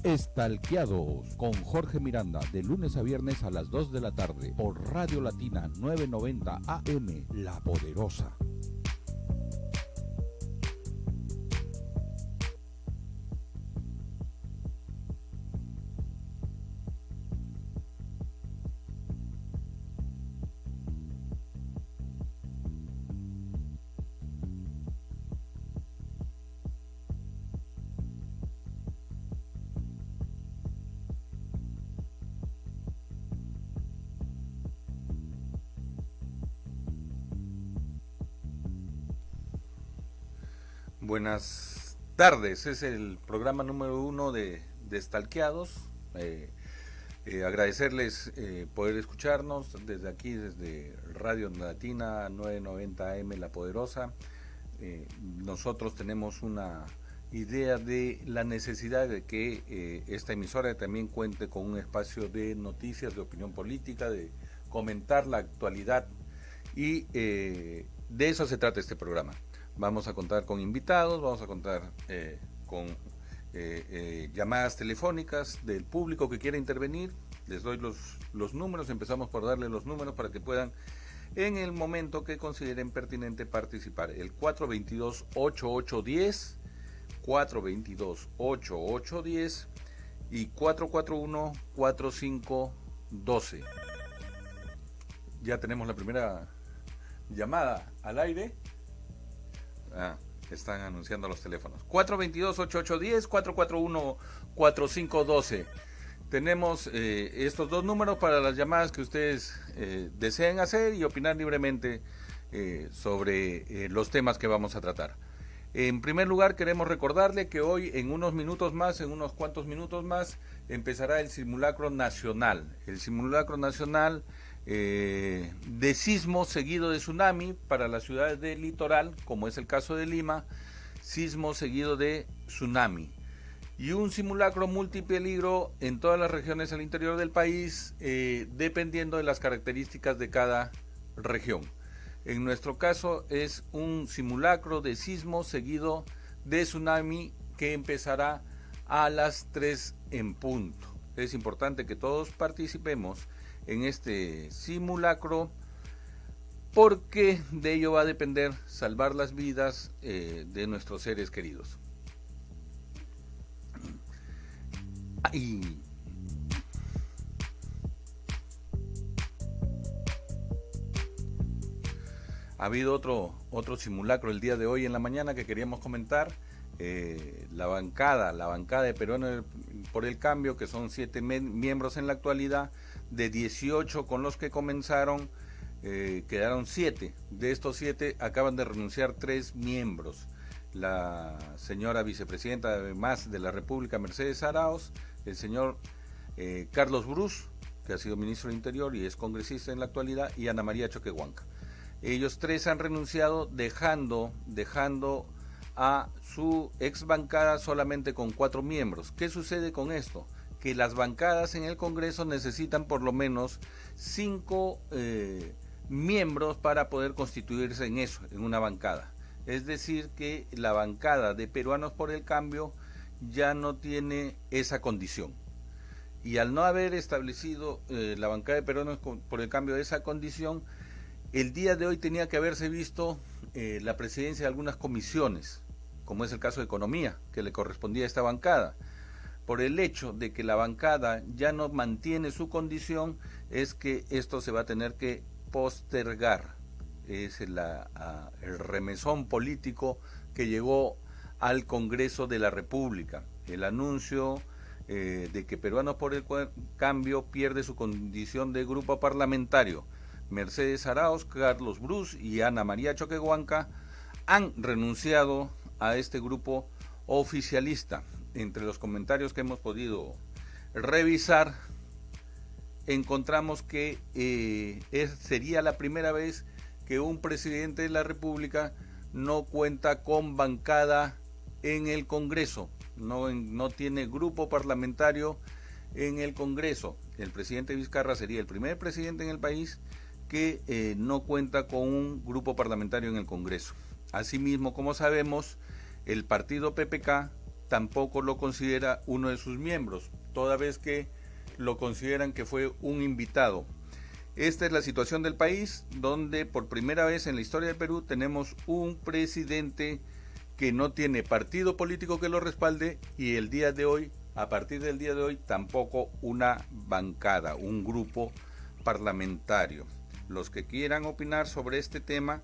Estalqueados con Jorge Miranda, de lunes a viernes a las 2 de la tarde por Radio Latina 990 AM, La Poderosa. Buenas tardes, es el programa número 1 de Estalqueados. Agradecerles poder escucharnos desde aquí, desde Radio Latina 990 AM La Poderosa. Nosotros tenemos una idea de la necesidad de que esta emisora también cuente con un espacio de noticias, de opinión política, de comentar la actualidad, y de eso se trata este programa. Vamos a contar con invitados, vamos a contar con llamadas telefónicas del público que quiera intervenir. Les doy los números, empezamos por darle los números para que puedan en el momento que consideren pertinente participar. El 422-8810, 422-8810 y 441-4512. Ya tenemos la primera llamada al aire. Están anunciando los teléfonos. 422-8810, 441-4512. Tenemos estos dos números para las llamadas que ustedes deseen hacer y opinar libremente sobre los temas que vamos a tratar. En primer lugar, queremos recordarle que hoy, en unos cuantos minutos más, empezará el simulacro nacional. El simulacro nacional de sismo seguido de tsunami para las ciudades del litoral, como es el caso de Lima, sismo seguido de tsunami. Y un simulacro multipeligro en todas las regiones al interior del país, dependiendo de las características de cada región. En nuestro caso es un simulacro de sismo seguido de tsunami que empezará a las 3 en punto. Es importante que todos participemos en este simulacro, porque de ello va a depender salvar las vidas de nuestros seres queridos. Y ha habido otro simulacro el día de hoy en la mañana que queríamos comentar. La bancada de Peruanos por el Cambio, que son 7 miembros en la actualidad, de 18 con los que comenzaron, quedaron 7. De estos 7 acaban de renunciar 3 miembros. La señora vicepresidenta además de la República, Mercedes Arauz, el señor Carlos Brus, que ha sido ministro del Interior y es congresista en la actualidad, y Ana María Choquehuanca. Ellos 3 han renunciado, dejando a su ex bancada solamente con 4 miembros. ¿Qué sucede con esto? Que las bancadas en el Congreso necesitan por lo menos 5 miembros para poder constituirse en una bancada. Es decir, que la bancada de Peruanos por el Cambio ya no tiene esa condición. Y al no haber establecido la bancada de Peruanos por el Cambio esa condición, el día de hoy tenía que haberse visto la presidencia de algunas comisiones, como es el caso de Economía, que le correspondía a esta bancada. Por el hecho de que la bancada ya no mantiene su condición, es que esto se va a tener que postergar. Es el remesón político que llegó al Congreso de la República. El anuncio de que Peruanos por el Cambio pierde su condición de grupo parlamentario. Mercedes Arauz, Carlos Brus y Ana María Choquehuanca han renunciado a este grupo oficialista. Entre los comentarios que hemos podido revisar, encontramos que sería la primera vez que un presidente de la República no cuenta con bancada en el Congreso, no tiene grupo parlamentario en el Congreso. El presidente Vizcarra sería el primer presidente en el país que no cuenta con un grupo parlamentario en el Congreso. Asimismo, como sabemos, el partido PPK tampoco lo considera uno de sus miembros, toda vez que lo consideran que fue un invitado. Esta es la situación del país, donde por primera vez en la historia del Perú tenemos un presidente que no tiene partido político que lo respalde, y el día de hoy, a partir del día de hoy, tampoco una bancada, un grupo parlamentario. Los que quieran opinar sobre este tema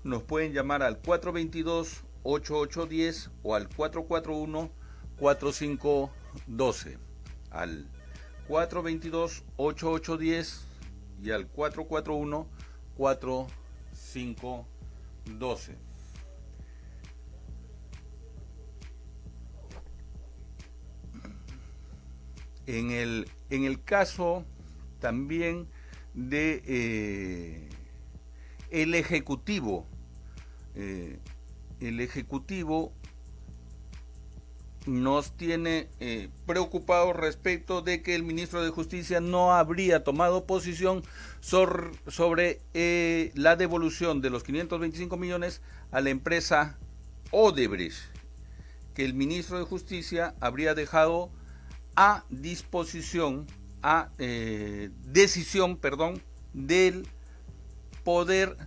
nos pueden llamar al 422-8810 o al 441-4512. Al 422-8810 y al 441-4512. En el caso también de el Ejecutivo nos tiene preocupados respecto de que el ministro de Justicia no habría tomado posición sobre la devolución de los 525 millones a la empresa Odebrecht, que el ministro de Justicia habría dejado a decisión del Poder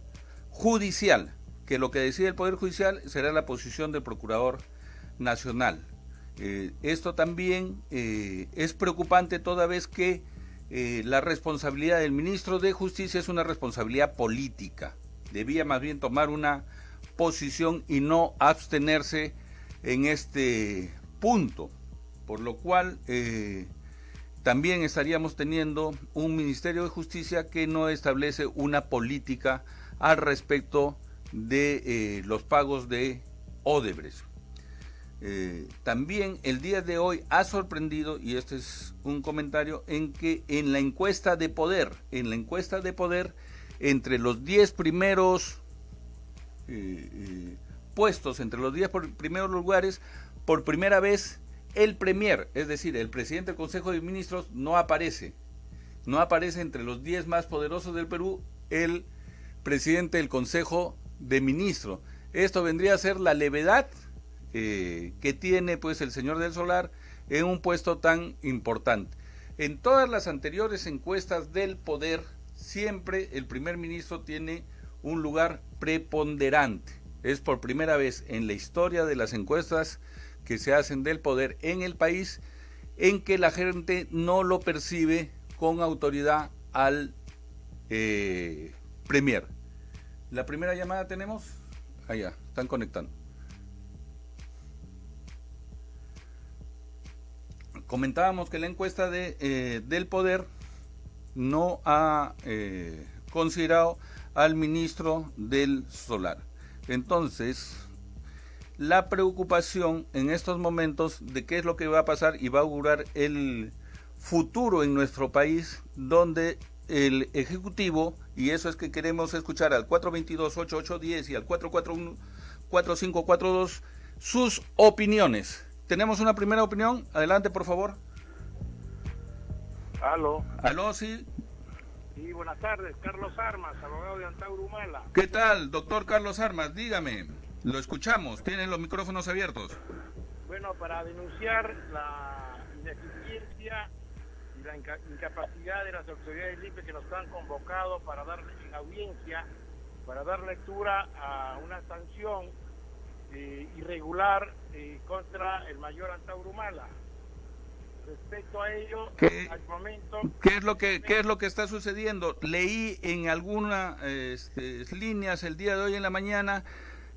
Judicial, que lo que decide el Poder Judicial será la posición del Procurador Nacional. Esto también es preocupante, toda vez que la responsabilidad del ministro de Justicia es una responsabilidad política. Debía más bien tomar una posición y no abstenerse en este punto, por lo cual también estaríamos teniendo un Ministerio de Justicia que no establece una política al respecto de los pagos de Odebrecht. También el día de hoy ha sorprendido, y este es un comentario, en que en la encuesta de poder, entre los 10 primeros puestos, entre los 10 primeros lugares, por primera vez el premier, es decir, el presidente del Consejo de Ministros, no aparece entre los 10 más poderosos del Perú, el presidente del Consejo de Ministros. Esto vendría a ser la levedad que tiene pues el señor del Solar en un puesto tan importante. En todas las anteriores encuestas del poder, siempre el primer ministro tiene un lugar preponderante. Es por primera vez en la historia de las encuestas que se hacen del poder en el país en que la gente no lo percibe con autoridad al premier. La primera llamada tenemos, allá, están conectando. Comentábamos que la encuesta del poder no ha considerado al ministro del Solar. Entonces, la preocupación en estos momentos de qué es lo que va a pasar y va a augurar el futuro en nuestro país, donde el Ejecutivo, y eso es que queremos escuchar al 422-8810 y al 441-4542, sus opiniones. Tenemos una primera opinión, adelante por favor. Aló. Aló, sí. Sí, buenas tardes, Carlos Armas, abogado de Antauro Humala. ¿Qué tal, doctor Carlos Armas? Dígame, lo escuchamos, tienen los micrófonos abiertos. Bueno, para denunciar la ineficiencia y la incapacidad de las autoridades LIPE que nos han convocado para dar en audiencia, para dar lectura a una sanción irregular contra el mayor Antauro Humala. Respecto a ello, al momento... ¿Qué es lo que está sucediendo? Leí en algunas líneas el día de hoy en la mañana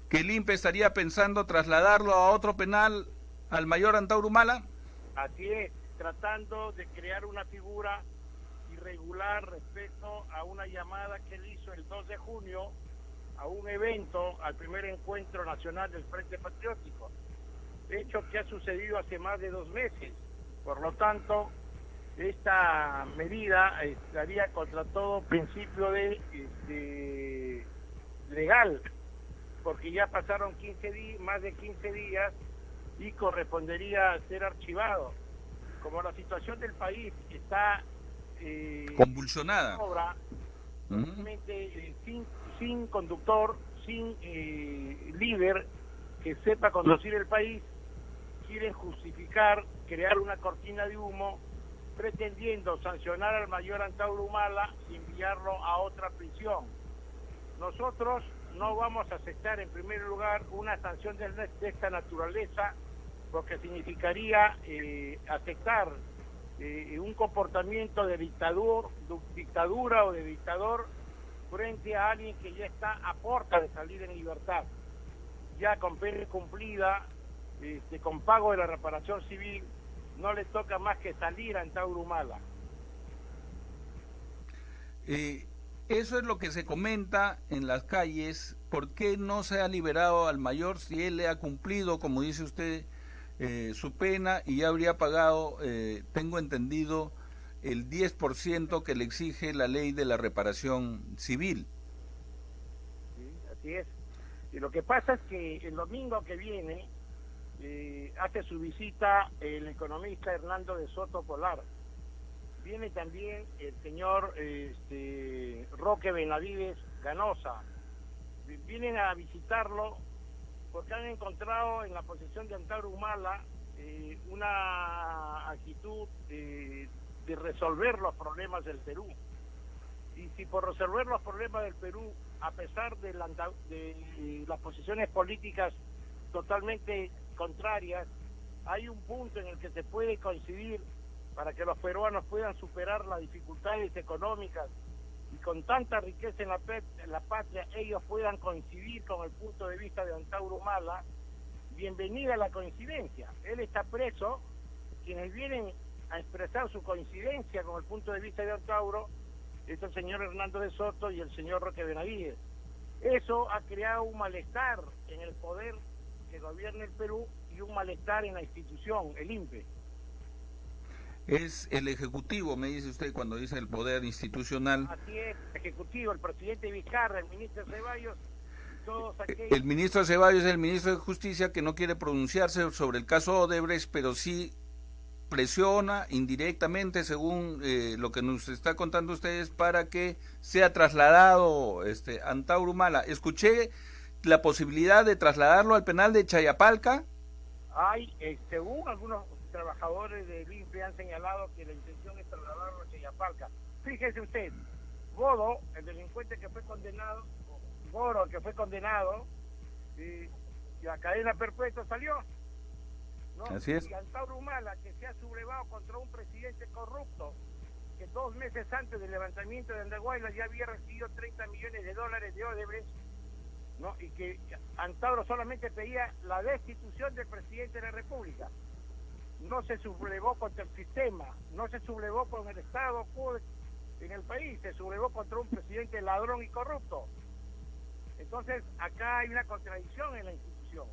que el INPE estaría pensando trasladarlo a otro penal al mayor Antauro Humala. Así es, tratando de crear una figura irregular respecto a una llamada que él hizo el 2 de junio a un evento, al primer encuentro nacional del Frente Patriótico, hecho que ha sucedido hace más de 2 meses. Por lo tanto, esta medida estaría contra todo principio de legal, porque ya pasaron 15 días, más de 15 días, y correspondería ser archivado. Como la situación del país está convulsionada, realmente sin conductor, sin líder que sepa conducir el país, quieren justificar, crear una cortina de humo, pretendiendo sancionar al mayor Antauro Humala y enviarlo a otra prisión. Nosotros no vamos a aceptar en primer lugar una sanción de esta naturaleza, porque significaría aceptar un comportamiento de dictadura o de dictador frente a alguien que ya está a puerta de salir en libertad, ya con pena cumplida, con pago de la reparación civil. No le toca más que salir a Antauro Humala. Eso es lo que se comenta en las calles. ¿Por qué no se ha liberado al mayor si él le ha cumplido, como dice usted, su pena y ya habría pagado, tengo entendido, el 10% que le exige la ley de la reparación civil? Sí, así es. Y lo que pasa es que el domingo que viene hace su visita el economista Hernando de Soto Polar. Viene también el señor Roque Benavides Ganosa. Vienen a visitarlo porque han encontrado en la posesión de Antauro Humala una actitud de resolver los problemas del Perú. Y si por resolver los problemas del Perú, a pesar de las posiciones políticas totalmente contrarias, hay un punto en el que se puede coincidir para que los peruanos puedan superar las dificultades económicas y con tanta riqueza en la patria ellos puedan coincidir con el punto de vista de Antauro Humala. Bienvenida a la coincidencia. Él está preso, quienes vienen a expresar su coincidencia con el punto de vista de Antauro es el señor Hernando de Soto y el señor Roque Benavides. Eso ha creado un malestar en el poder que gobierna el Perú y un malestar en la institución, el INPE. Es el Ejecutivo, me dice usted, cuando dice el poder institucional. Así es, el Ejecutivo, el presidente Vizcarra, el ministro Ceballos, todos aquellos... El ministro Ceballos es el ministro de Justicia que no quiere pronunciarse sobre el caso Odebrecht, pero sí presiona indirectamente, según lo que nos está contando ustedes, para que sea trasladado Antauro Humala. Escuché la posibilidad de trasladarlo al penal de Chayapalca. Hay, según algunos trabajadores del INPE han señalado que la intención es trasladarlo a Chayapalca. Fíjese usted, Godo, el delincuente que fue condenado, Goro, que fue condenado, y la cadena perpetua salió, ¿no? Así es. Y Antauro Humala, que se ha sublevado contra un presidente corrupto, que 2 meses antes del levantamiento de Andahuayla ya había recibido $30 millones de Odebrecht, ¿no? Y que Antauro solamente pedía la destitución del presidente de la República. No se sublevó contra el sistema, no se sublevó con el Estado en el país, se sublevó contra un presidente ladrón y corrupto. Entonces, acá hay una contradicción en la institución.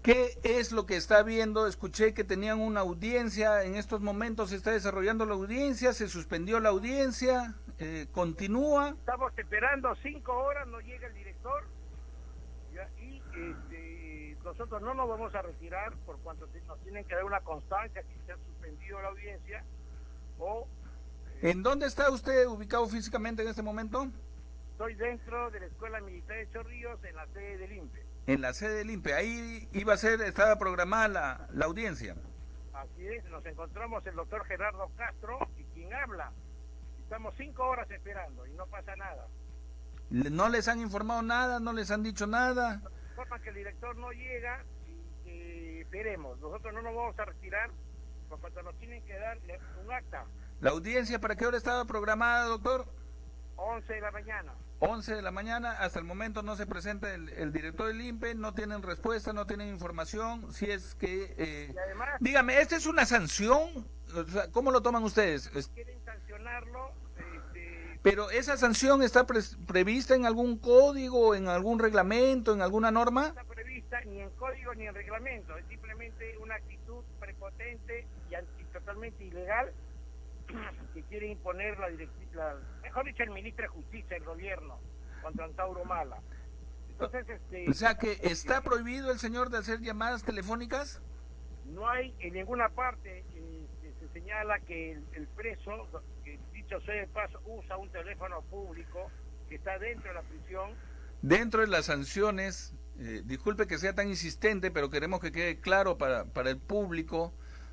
¿Qué es lo que está viendo? Escuché que tenían una audiencia, en estos momentos se está desarrollando la audiencia, se suspendió la audiencia, continúa. Estamos esperando 5 horas, no llega el director, ¿ya? Y nosotros no nos vamos a retirar por cuanto nos tienen que dar una constancia que se ha suspendido la audiencia. ¿En dónde está usted ubicado físicamente en este momento? Estoy dentro de la Escuela Militar de Chorrillos, en la sede del INPE. En la sede del INPE, ahí estaba programada la audiencia. Así es, nos encontramos el doctor Gerardo Castro y quien habla. Estamos 5 horas esperando y no pasa nada. ¿No les han informado nada? ¿No les han dicho nada? Nos informan que el director no llega y que esperemos. Nosotros no nos vamos a retirar por cuanto nos tienen que dar un acta. ¿La audiencia para qué hora estaba programada, doctor? 11 de la mañana. 11 de la mañana, hasta el momento no se presenta el director del INPE, no tienen respuesta, no tienen información, si es que... Y además, dígame, ¿esta es una sanción? O sea, ¿cómo lo toman ustedes? Quieren sancionarlo. Pero ¿esa sanción está prevista en algún código, en algún reglamento, en alguna norma? No está prevista ni en código ni en reglamento, es simplemente una actitud prepotente y totalmente ilegal que quiere imponer mejor dicho, el ministro de Justicia del gobierno contra Antauro Humala. Entonces, o sea que está prohibido el señor de hacer llamadas telefónicas. No hay en ninguna parte se señala que el preso, dicho sea de paso, usa un teléfono público que está dentro de la prisión. Dentro de las sanciones disculpe que sea tan insistente, pero queremos que quede claro para el público,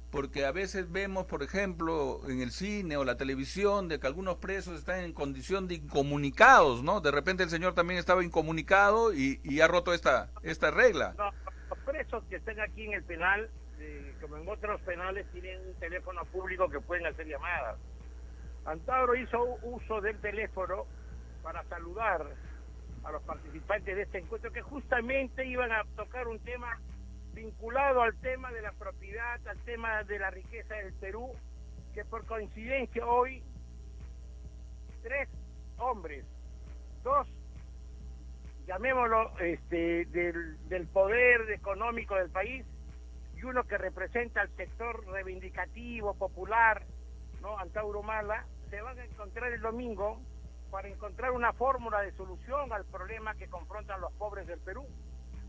porque a veces vemos, por ejemplo, en el cine o la televisión, de que algunos presos están en condición de incomunicados, ¿no? De repente el señor también estaba incomunicado y ha roto esta regla. No, los presos que estén aquí en el penal, como en otros penales, tienen un teléfono público que pueden hacer llamadas. Antauro hizo uso del teléfono para saludar a los participantes de este encuentro, que justamente iban a tocar un tema vinculado al tema de la propiedad, al tema de la riqueza del Perú, que por coincidencia hoy 3 hombres, 2, llamémoslo, del poder económico del país, y uno que representa al sector reivindicativo, popular, ¿no? Antauro Humala, se van a encontrar el domingo para encontrar una fórmula de solución al problema que confrontan los pobres del Perú,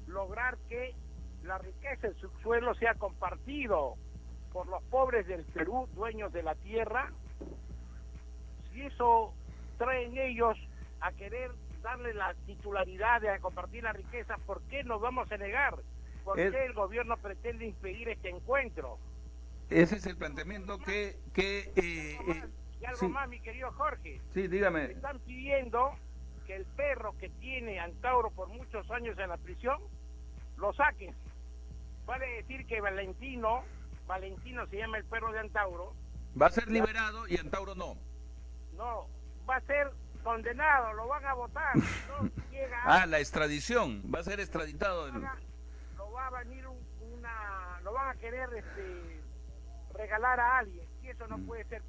lograr que la riqueza, el subsuelo sea compartido por los pobres del Perú, dueños de la tierra. Si eso traen ellos a querer darle la titularidad de compartir la riqueza, ¿por qué nos vamos a negar? ¿Por qué el gobierno pretende impedir este encuentro? Ese es el planteamiento Y algo más, mi querido Jorge. Sí, dígame. Están pidiendo que el perro que tiene Antauro por muchos años en la prisión, lo saquen. Vale decir que Valentino se llama el perro de Antauro. Va a ser liberado y Antauro no. No, va a ser condenado, lo van a votar. No llega la extradición, va a ser extraditado. Lo va a venir lo van a querer regalar a alguien, y eso no puede ser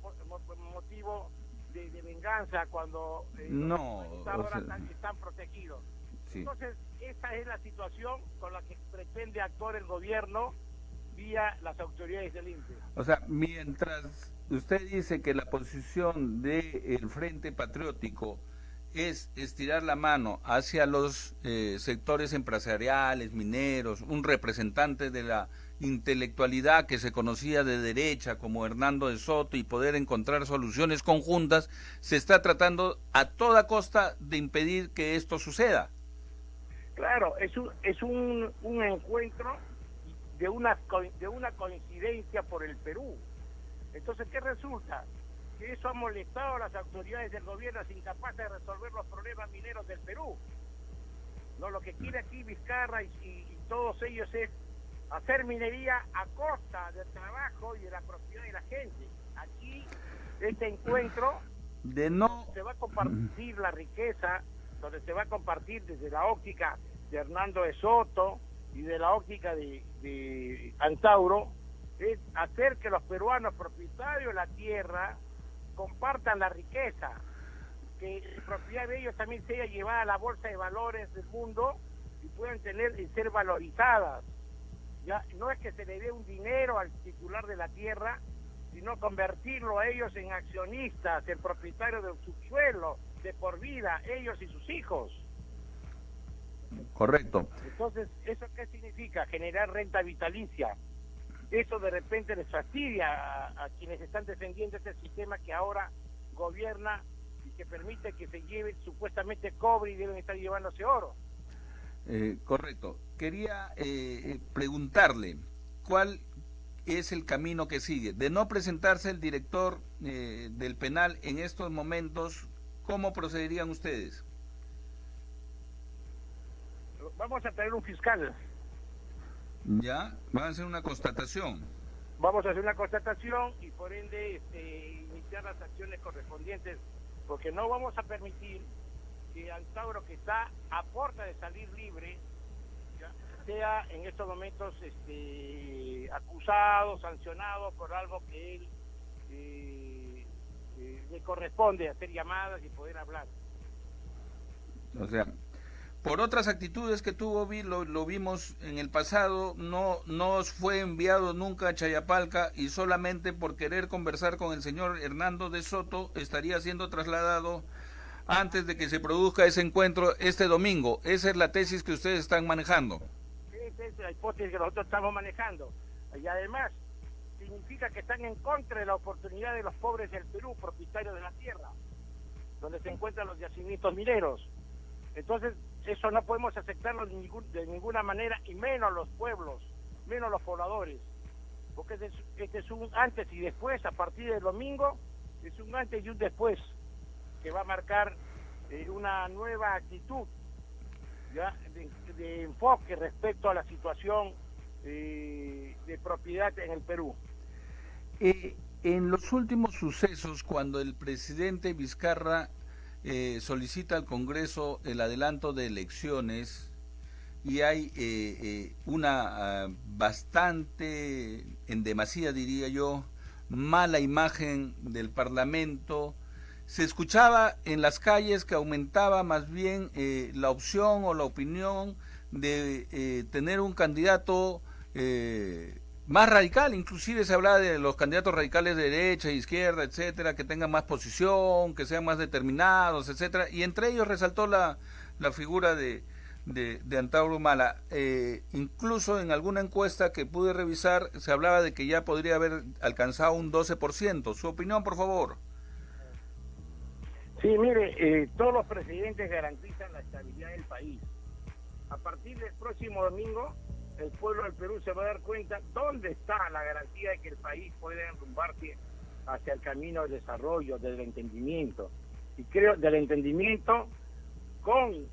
motivo de venganza cuando están protegidos. Sí. Entonces, esta es la situación con la que pretende actuar el gobierno vía las autoridades del INPE. O sea, mientras usted dice que la posición del Frente Patriótico es estirar la mano hacia los sectores empresariales, mineros, un representante de la intelectualidad que se conocía de derecha como Hernando de Soto, y poder encontrar soluciones conjuntas, se está tratando a toda costa de impedir que esto suceda. Claro, es un encuentro de una coincidencia por el Perú. Entonces, ¿qué resulta? Que eso ha molestado a las autoridades del gobierno, incapaces de resolver los problemas mineros del Perú. No, lo que quiere aquí Vizcarra y todos ellos es hacer minería a costa del trabajo y de la propiedad de la gente. Aquí, este encuentro se va a compartir la riqueza, donde se va a compartir desde la óptica de Hernando de Soto y de la óptica de Antauro, es hacer que los peruanos propietarios de la tierra compartan la riqueza, que la propiedad de ellos también sea llevada a la bolsa de valores del mundo y puedan tener y ser valorizadas. Ya no es que se le dé un dinero al titular de la tierra, sino convertirlo a ellos en accionistas, en propietarios del subsuelo de por vida, ellos y sus hijos. Correcto. Entonces, ¿eso qué significa? Generar renta vitalicia. Eso de repente les fastidia a quienes están defendiendo este sistema que ahora gobierna y que permite que se lleve supuestamente cobre y deben estar llevándose oro. Correcto. Quería preguntarle, ¿cuál es el camino que sigue? De no presentarse el director del penal en estos momentos, ¿cómo procederían ustedes? Vamos a traer un fiscal. ¿Ya? ¿Van a hacer una constatación? Vamos a hacer una constatación y por ende iniciar las acciones correspondientes, porque no vamos a permitir que Antauro, que está a puerta de salir libre, ¿ya?, sea en estos momentos acusado, sancionado por algo que él le corresponde, hacer llamadas y poder hablar. O sea, por otras actitudes que tuvo, lo vimos en el pasado, no fue enviado nunca a Chayapalca, y solamente por querer conversar con el señor Hernando de Soto estaría siendo trasladado antes de que se produzca ese encuentro este domingo. Esa es la tesis que ustedes están manejando. Esa es la hipótesis que nosotros estamos manejando. Y además, significa que están en contra de la oportunidad de los pobres del Perú, propietarios de la tierra, donde se encuentran los yacimientos mineros. Entonces, eso no podemos aceptarlo de ninguna manera, y menos los pueblos, menos los pobladores, porque este es un antes y después. A partir del domingo es un antes y un después que va a marcar una nueva actitud, ¿ya? De enfoque respecto a la situación de propiedad en el Perú. En los últimos sucesos, cuando el presidente Vizcarra solicita al Congreso el adelanto de elecciones, y hay una bastante, en demasía diría yo, mala imagen del Parlamento, se escuchaba en las calles que aumentaba más bien la opción o la opinión de tener un candidato más radical. Inclusive se hablaba de los candidatos radicales de derecha, izquierda, etcétera, que tengan más posición, que sean más determinados, etcétera, y entre ellos resaltó la figura de Antauro Humala. Incluso en alguna encuesta que pude revisar se hablaba de que ya podría haber alcanzado un 12%. Su opinión, por favor. Sí, mire, todos los presidentes garantizan la estabilidad del país. A partir del próximo domingo, el pueblo del Perú se va a dar cuenta dónde está la garantía de que el país puede enrumbarse hacia el camino del desarrollo, del entendimiento. Y creo del entendimiento con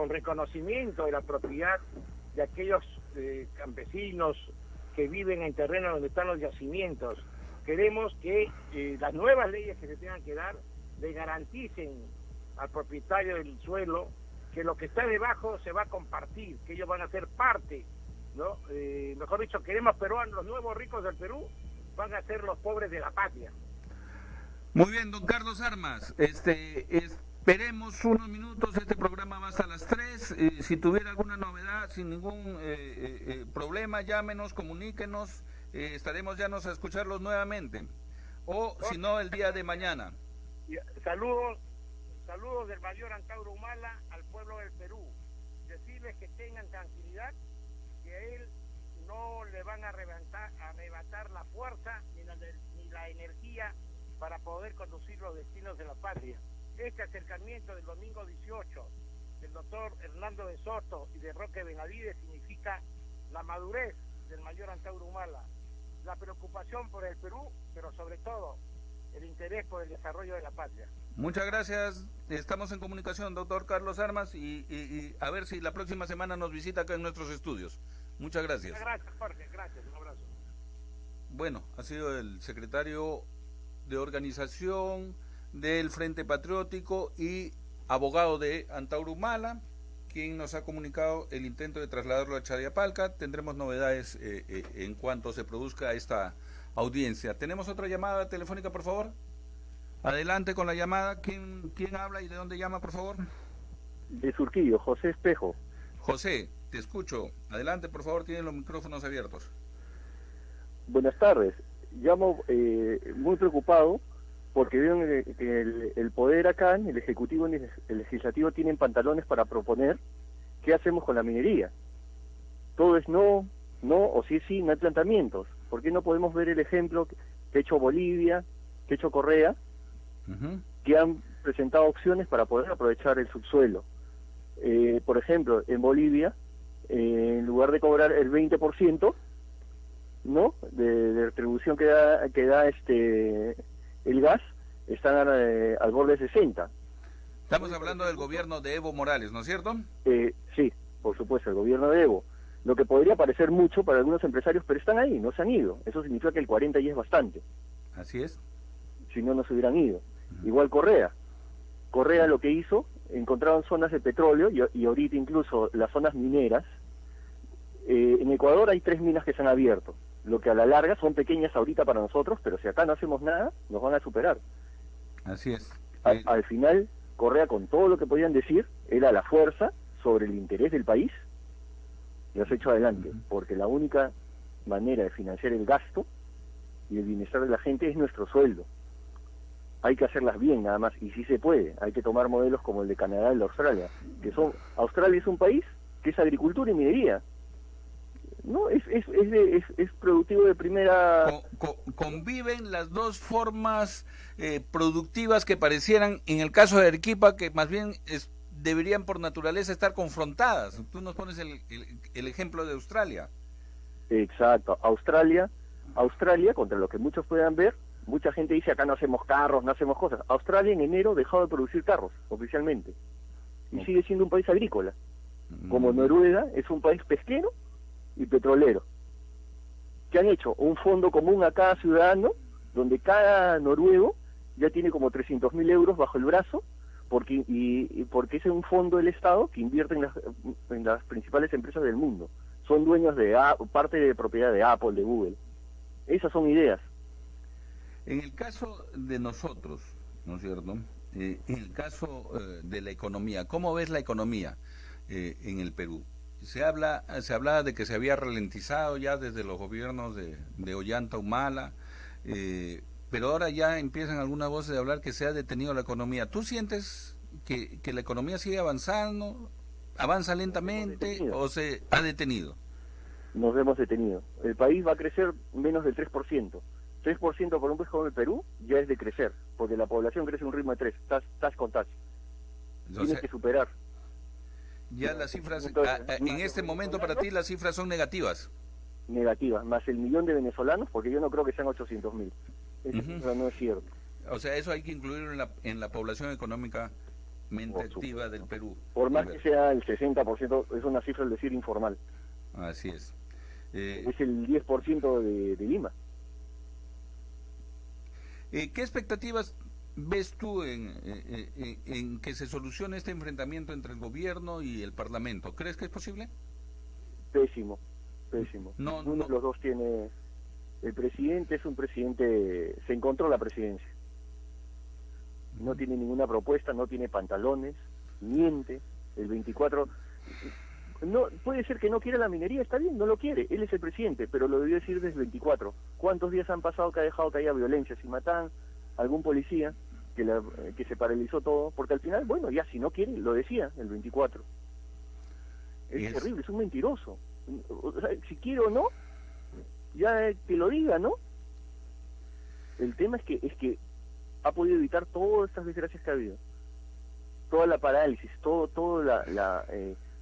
reconocimiento de la propiedad de aquellos campesinos que viven en terrenos donde están los yacimientos. Queremos que las nuevas leyes que se tengan que dar le garanticen al propietario del suelo que lo que está debajo se va a compartir, que ellos van a ser parte, ¿no? Mejor dicho, queremos peruanos, los nuevos ricos del Perú van a ser los pobres de la patria. Muy bien, don Carlos Armas, esperemos unos minutos, este programa va hasta las 3, si tuviera alguna novedad, sin ningún problema, llámenos, comuníquenos, estaremos ya a escucharlos nuevamente, o si no, el día de mañana. Saludos del mayor Antauro Humala al pueblo del Perú. Decirles que tengan tranquilidad, que a él no le van a arrebatar la fuerza ni la energía para poder conducir los destinos de la patria. Este acercamiento del domingo 18 del doctor Hernando de Soto y de Roque Benavides significa la madurez del mayor Antauro Humala, la preocupación por el Perú, pero sobre todo el interés por el desarrollo de la patria. Muchas gracias, estamos en comunicación, doctor Carlos Armas, y a ver si la próxima semana nos visita acá en nuestros estudios. Muchas gracias. Muchas gracias, Jorge, gracias, un abrazo. Bueno, ha sido el secretario de organización del Frente Patriótico y abogado de Antauro Humala, quien nos ha comunicado el intento de trasladarlo a Chariapalca. Tendremos novedades en cuanto se produzca esta audiencia. ¿Tenemos otra llamada telefónica, por favor? Adelante con la llamada. ¿Quién habla y de dónde llama, por favor? De Surquillo, José Espejo. José, te escucho. Adelante, por favor, tienen los micrófonos abiertos. Buenas tardes. Llamo muy preocupado porque veo que el poder acá, el Ejecutivo y el Legislativo tienen pantalones para proponer qué hacemos con la minería. Todo es no, o sí, no hay planteamientos. ¿Por qué no podemos ver el ejemplo que ha hecho Bolivia, que ha hecho Correa, que han presentado opciones para poder aprovechar el subsuelo? Por ejemplo, en Bolivia, en lugar de cobrar el 20%, ¿no?, de retribución que da el gas, están al borde de 60%. Estamos hablando del gobierno de Evo Morales, ¿no es cierto? Sí, por supuesto, el gobierno de Evo. Lo que podría parecer mucho para algunos empresarios, pero están ahí, no se han ido. Eso significa que el 40 ya es bastante. Así es. Si no, no se hubieran ido. Igual Correa. Correa lo que hizo, encontraron zonas de petróleo y ahorita incluso las zonas mineras. En Ecuador hay 3 minas que se han abierto. Lo que a la larga son pequeñas ahorita para nosotros, pero si acá no hacemos nada, nos van a superar. Así es. Al final, Correa, con todo lo que podían decir, era la fuerza sobre el interés del país, y has hecho adelante, porque la única manera de financiar el gasto y el bienestar de la gente es nuestro sueldo. Hay que hacerlas bien nada más, y sí se puede. Hay que tomar modelos como el de Canadá y de Australia, Australia es un país que es agricultura y minería. No, es productivo de primera... Conviven las dos formas productivas que parecieran, en el caso de Arequipa, que más bien deberían por naturaleza estar confrontadas. Tú nos pones el ejemplo de Australia. Exacto, Australia, contra lo que muchos puedan ver, mucha gente dice acá no hacemos carros, no hacemos cosas. Australia en enero dejó de producir carros, oficialmente, y sigue siendo un país agrícola. Como Noruega es un país pesquero y petrolero. ¿Qué han hecho? Un fondo común a cada ciudadano, donde cada noruego ya tiene como 300.000 euros bajo el brazo, porque es un fondo del Estado que invierte en las principales empresas del mundo. Son dueños de parte de propiedad de Apple, de Google. Esas son ideas. En el caso de nosotros, ¿no es cierto? En el caso de la economía, ¿cómo ves la economía en el Perú? Se hablaba de que se había ralentizado ya desde los gobiernos de Ollanta Humala, pero ahora ya empiezan algunas voces de hablar que se ha detenido la economía. ¿Tú sientes que la economía sigue avanzando, avanza lentamente o se ha detenido? Nos hemos detenido. El país va a crecer menos del 3%. 3% por un país como el Perú ya es de crecer, porque la población crece a un ritmo de 3, touch con touch. Tienes que superar. Ya las cifras, en este momento para ti las cifras son negativas. Negativas, más el millón de venezolanos, porque yo no creo que sean 800.000. Eso no es cierto. O sea, eso hay que incluirlo en la población económicamente activa del Perú. Por más que sea el 60%, es una cifra, es decir, informal. Así es. Es el 10% de Lima. ¿Qué expectativas ves tú en que se solucione este enfrentamiento entre el gobierno y el Parlamento? ¿Crees que es posible? Pésimo. Uno de los dos tiene... El presidente es un presidente... Se encontró la presidencia. No tiene ninguna propuesta, no tiene pantalones, miente. El 24... No, puede ser que no quiera la minería, está bien, no lo quiere, él es el presidente, pero lo debió decir desde el 24. ¿Cuántos días han pasado que ha dejado que haya violencia? Si matan a algún policía, que se paralizó todo, porque al final, bueno, ya si no quiere, lo decía el 24. Es horrible, es un mentiroso. O sea, si quiere o no, ya que lo diga, ¿no? El tema es que ha podido evitar todas estas desgracias que ha habido. Toda la parálisis, todo la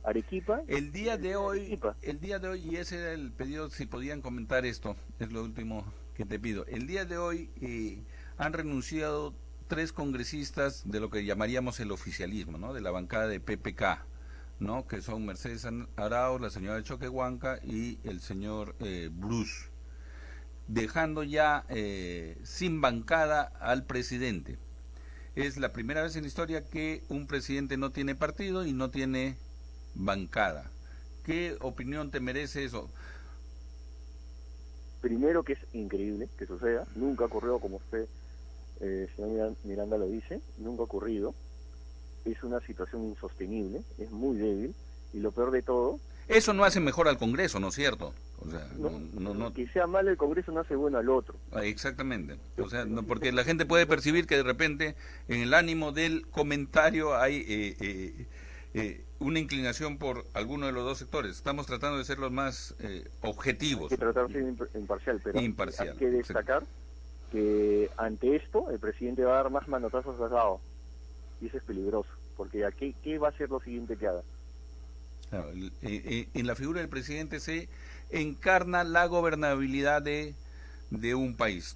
Arequipa. El día de hoy, y ese era el pedido, si podían comentar esto, es lo último que te pido. El día de hoy han renunciado 3 congresistas de lo que llamaríamos el oficialismo, ¿no? De la bancada de PPK, ¿no? Que son Mercedes Arauz, la señora Choquehuanca y el señor Bruce, dejando ya sin bancada al presidente. Es la primera vez en la historia que un presidente no tiene partido y no tiene bancada. ¿Qué opinión te merece eso? Primero, que es increíble que suceda, nunca ocurrió, como usted, señor Miranda, lo dice, nunca ha ocurrido. Es una situación insostenible, es muy débil, y lo peor de todo... Eso no hace mejor al Congreso, ¿no es cierto? O sea, no. Que sea mal el Congreso no hace bueno al otro. Exactamente. O sea, porque la gente puede percibir que de repente en el ánimo del comentario hay una inclinación por alguno de los dos sectores. Estamos tratando de ser los más objetivos. Hay que tratar de ser imparcial, pero hay que destacar que ante esto el presidente va a dar más manotazos al lado, y eso es peligroso, porque aquí, ¿qué va a ser lo siguiente que haga? Claro, en la figura del presidente se encarna la gobernabilidad de un país.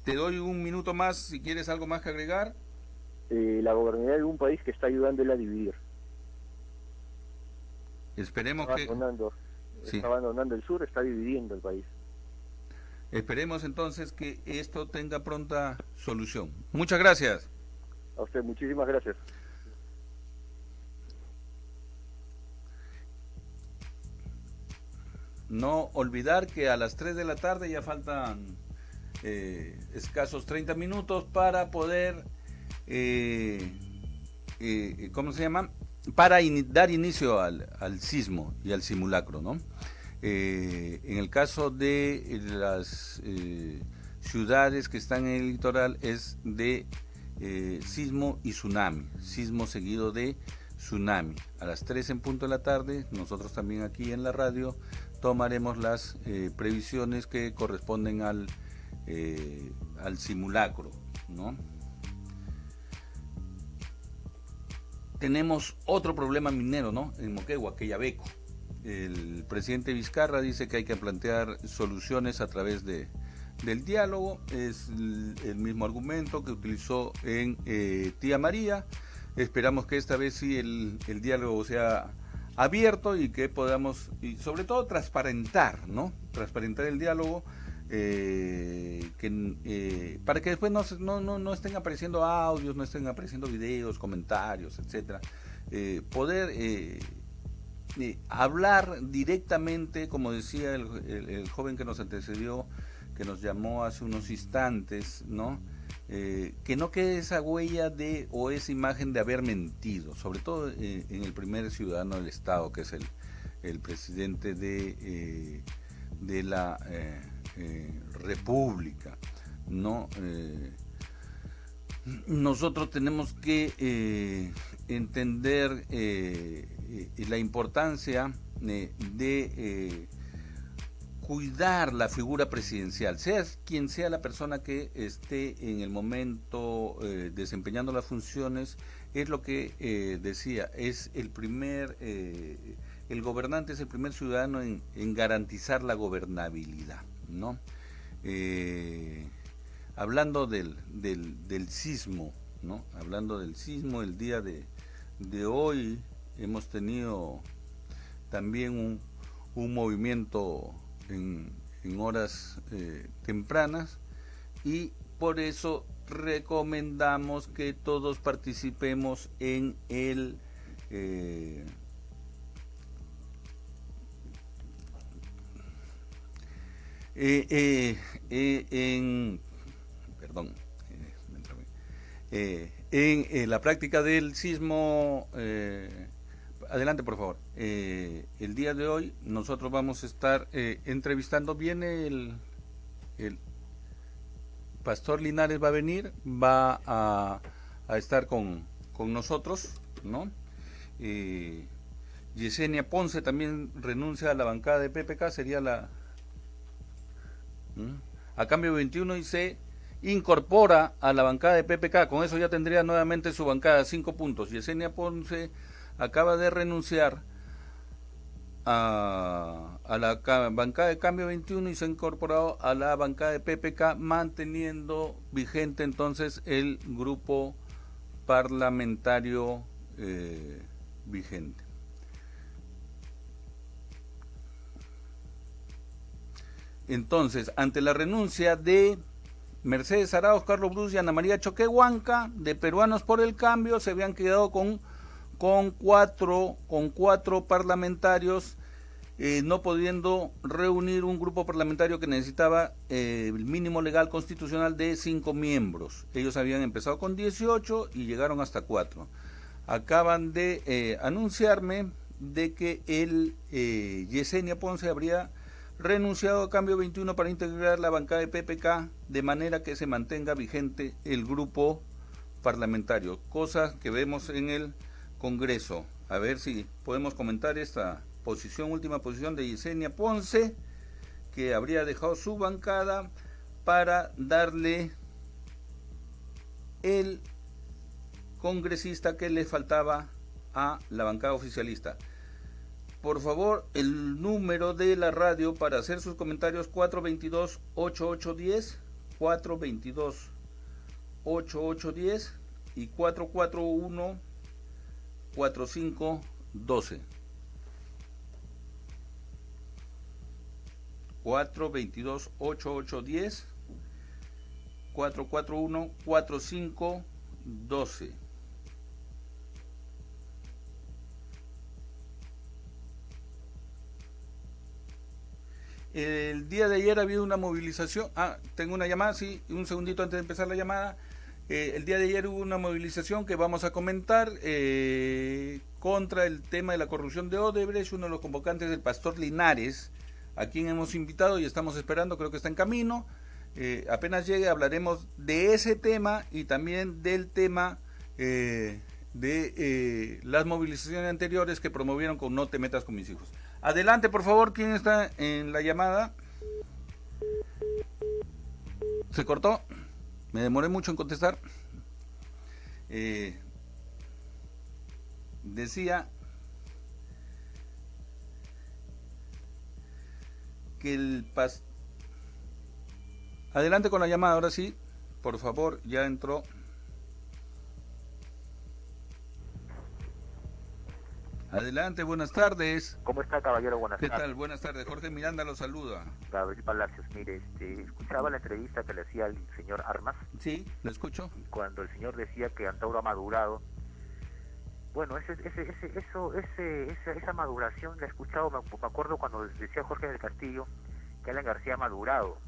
Te doy un minuto más si quieres algo más que agregar. La gobernabilidad de un país que está ayudando a dividir. Esperemos está abandonando el sur, está dividiendo el país. Esperemos entonces que esto tenga pronta solución. Muchas gracias. A usted, muchísimas gracias. No olvidar que a las 3 de la tarde ya faltan escasos 30 minutos para poder, ¿cómo se llama? Para dar inicio al sismo y al simulacro, ¿no? En el caso de las ciudades que están en el litoral es de sismo y tsunami, sismo seguido de tsunami. A las 3 en punto de la tarde, nosotros también aquí en la radio tomaremos las previsiones que corresponden al simulacro, ¿no? tenemos otro problema minero, ¿no? En Moquegua, Quellaveco. El presidente Vizcarra dice que hay que plantear soluciones a través del diálogo. Es el mismo argumento que utilizó en Tía María. Esperamos que esta vez sí el diálogo sea abierto y que podamos, y sobre todo transparentar, ¿no? Transparentar el diálogo, para que después no estén apareciendo audios, no estén apareciendo videos, comentarios, etcétera. Poder hablar directamente, como decía el joven que nos antecedió, que nos llamó hace unos instantes, ¿no? Que no quede esa huella o esa imagen de haber mentido, sobre todo en el primer ciudadano del Estado, que es el presidente de la República, ¿no? Nosotros tenemos que entender la importancia de cuidar la figura presidencial, sea quien sea la persona que esté en el momento desempeñando las funciones. Es lo que decía, es el gobernante es el primer ciudadano en garantizar la gobernabilidad, ¿no? Hablando del sismo, ¿no? Hablando del sismo, el día de hoy hemos tenido también un movimiento en horas tempranas, y por eso recomendamos que todos participemos en en la práctica del sismo. Adelante, por favor. El día de hoy nosotros vamos a estar entrevistando. Viene el Pastor Linares, va a venir, va a estar con nosotros, ¿no? Yesenia Ponce también renuncia a la bancada de PPK, sería a cambio 21, y se incorpora a la bancada de PPK. Con eso ya tendría nuevamente su bancada, 5 puntos. Yesenia Ponce acaba de renunciar a la bancada de Cambio 21 y se ha incorporado a la bancada de PPK, manteniendo vigente entonces el grupo parlamentario vigente. Entonces, ante la renuncia de Mercedes Arauz, Carlos Bruz y Ana María Choquehuanca, de Peruanos por el Cambio, se habían quedado con cuatro parlamentarios, no pudiendo reunir un grupo parlamentario que necesitaba el mínimo legal constitucional de 5 miembros. Ellos habían empezado con 18 y llegaron hasta 4. Acaban de anunciarme de que Yesenia Ponce habría renunciado a Cambio 21 para integrar la bancada de PPK, de manera que se mantenga vigente el grupo parlamentario, cosa que vemos en el Congreso. A ver si podemos comentar esta última posición de Yesenia Ponce, que habría dejado su bancada para darle el congresista que le faltaba a la bancada oficialista. Por favor, el número de la radio para hacer sus comentarios: 422-8810, 422-8810 y 441-4512. 422-8810, 441-4512. El día de ayer ha habido una movilización. Tengo una llamada, sí, un segundito antes de empezar la llamada. El día de ayer hubo una movilización que vamos a comentar contra el tema de la corrupción de Odebrecht. Uno de los convocantes, el Pastor Linares, a quien hemos invitado y estamos esperando, creo que está en camino. Apenas llegue hablaremos de ese tema y también del tema de las movilizaciones anteriores que promovieron con No te metas con mis hijos. Adelante, por favor, ¿quién está en la llamada? ¿Se cortó? Me demoré mucho en contestar. decía que Adelante con la llamada, ahora sí, por favor, ya entró. Adelante, buenas tardes. ¿Cómo está, caballero? Buenas tardes. ¿Qué tal? Buenas tardes. Jorge Miranda lo saluda. Gabriel Palacios, mire, escuchaba la entrevista que le hacía el señor Armas. Sí, lo escucho. Y cuando el señor decía que Antauro ha madurado, bueno, esa maduración la he escuchado, me acuerdo cuando decía Jorge del Castillo que Alan García ha madurado.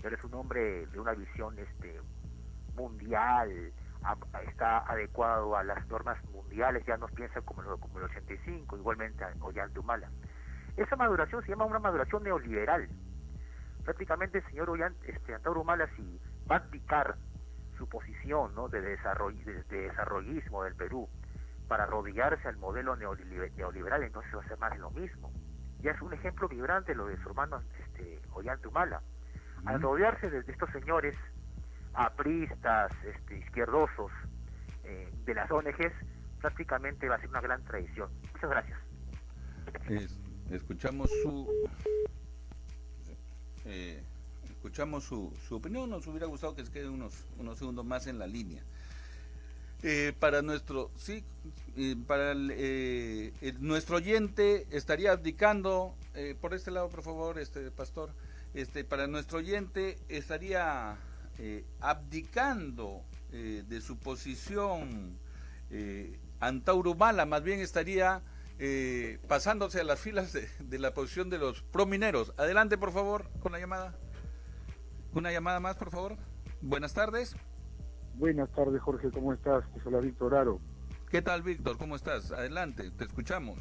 Él es un hombre de una visión mundial, está adecuado a las normas mundiales, ya no piensa como el 85, igualmente a Ollanta Humala. Esa maduración se llama una maduración neoliberal. Prácticamente el señor Antauro Humala, si va a abdicar su posición, ¿no?, de desarrollismo del Perú para arrodillarse al modelo neoliberal, entonces va a ser más de lo mismo. Ya es un ejemplo vibrante lo de su hermano Ollanta Humala. Al rodearse de estos señores apristas, izquierdosos, de las ONGs, prácticamente va a ser una gran traición. Muchas gracias. Escuchamos su opinión. Nos hubiera gustado que se quede unos segundos más en la línea. Nuestro oyente estaría abdicando, por este lado, por favor, pastor. Para nuestro oyente estaría abdicando de su posición Antauro Humala, más bien estaría pasándose a las filas de la posición de los promineros. Adelante, por favor, con la llamada. Una llamada más, por favor. Buenas tardes. Buenas tardes, Jorge, ¿cómo estás? Te habla Víctor Aro. ¿Qué tal, Víctor? ¿Cómo estás? Adelante, te escuchamos.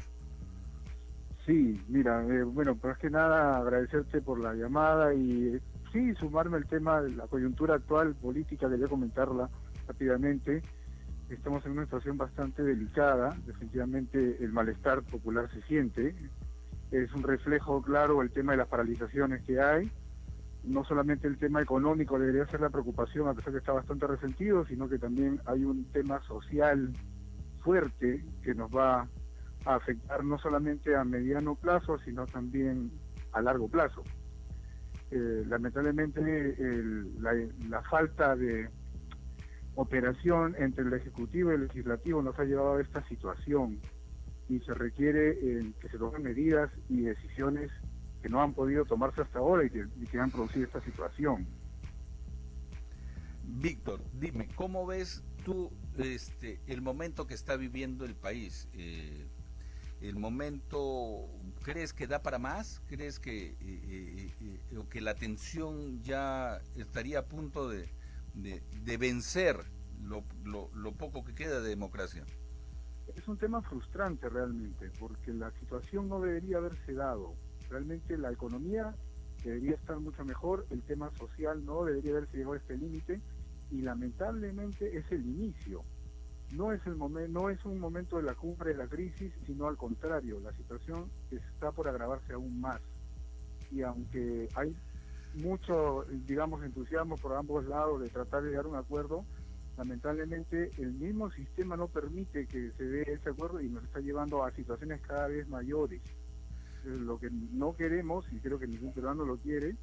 Sí, mira, bueno, más que nada agradecerte por la llamada y sí, sumarme al tema de la coyuntura actual política, quería comentarla rápidamente. Estamos en una situación bastante delicada, definitivamente el malestar popular se siente, es un reflejo claro el tema de las paralizaciones que hay, no solamente el tema económico debería ser la preocupación, a pesar que está bastante resentido, sino que también hay un tema social fuerte que nos va a afectar no solamente a mediano plazo, sino también a largo plazo. Lamentablemente la falta de operación entre el Ejecutivo y el Legislativo nos ha llevado a esta situación y se requiere que se tomen medidas y decisiones que no han podido tomarse hasta ahora y que han producido esta situación. Víctor, dime, ¿cómo ves tú el momento que está viviendo el país? ¿El momento, crees que da para más? ¿Crees que la tensión ya estaría a punto de vencer lo poco que queda de democracia? Es un tema frustrante realmente, porque la situación no debería haberse dado. Realmente la economía debería estar mucho mejor, el tema social no debería haberse llegado a este límite, y lamentablemente es el inicio. No es un momento de la cumbre de la crisis, sino al contrario, la situación está por agravarse aún más. Y aunque hay mucho, digamos, entusiasmo por ambos lados de tratar de llegar a un acuerdo, lamentablemente el mismo sistema no permite que se dé ese acuerdo y nos está llevando a situaciones cada vez mayores. Lo que no queremos, y creo que ningún peruano lo quiere,